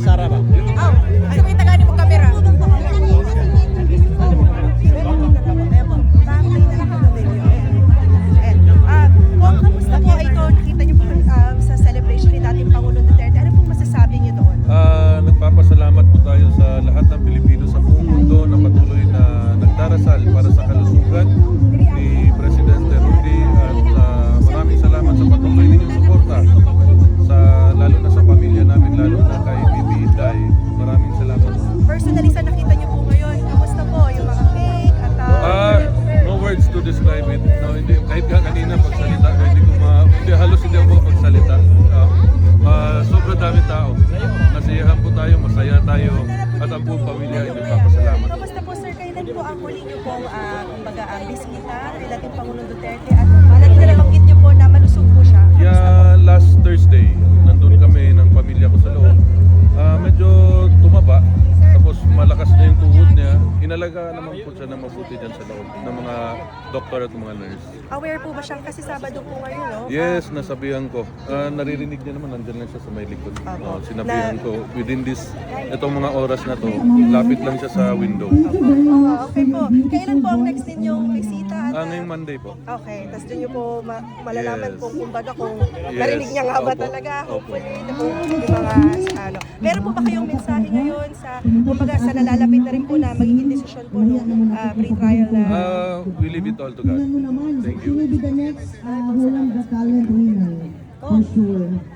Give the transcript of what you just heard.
Sara ba? Oh, sabay tagani mo camera. Kamusta po ito? Nakita niyo po sa celebration ni dating Pangulong Duterte. Ano pong masasabi niyo doon? Nagpapasalamat po tayo sa lahat ng Pilipino sa buong mundo na patuloy na nagdarasal para sa kalusugan ni Presidente Rudy at maraming salamat sa patuloy ninyong suporta sa lalo na sa pamilya namin, lalo na kay Bibi Inday. Maraming salamat. Personally, sa nakita niyo po ngayon, kamusta po yung mga cake at No words to describe it. No, hindi, kahit nga kanina pagsalita ko, halos hindi ako pagsalita. Sobrang dami tao. Nasiyahan po tayo, masaya tayo, at ang buong pamilya ay nagpapasalamat. Kamusta po sir, kailan po ang huli niyo pong kumbaga bisita kay dating Pangulong Duterte at nabanggit niyo po na malusog po siya? Last Thursday, nandun kami ng pamilya ko sa loob. Medyo tumaba, tapos malakas na yung tuhod niya. Inalagaan naman po siya na mabuti dyan sa loob ng mga doktor at mga nurse. Aware po ba siyang kasi Sabado po ngayon, no? Yes, nasabihan ko. Naririnig niya naman, nandyan lang siya sa may likod. Sinabihan ko, within itong mga oras na to, lapit lang siya sa window. Okay po. Kailan po ang next ninyong bisita? Ngayong Monday po. Okay, tapos doon niyo po malalaman Yes. kung kumbaga kung Yes. narinig niya nga ba Opo. talaga, Opo. hopefully, na kung yung mga ano. Meron po ba kayong mensahe ngayon sa kumbaga sa nalalapit na rin po na magiging desisyon po ng pre-trial na We leave it all to God. Thank you. She will be the next Holland Got Talent winner, for sure.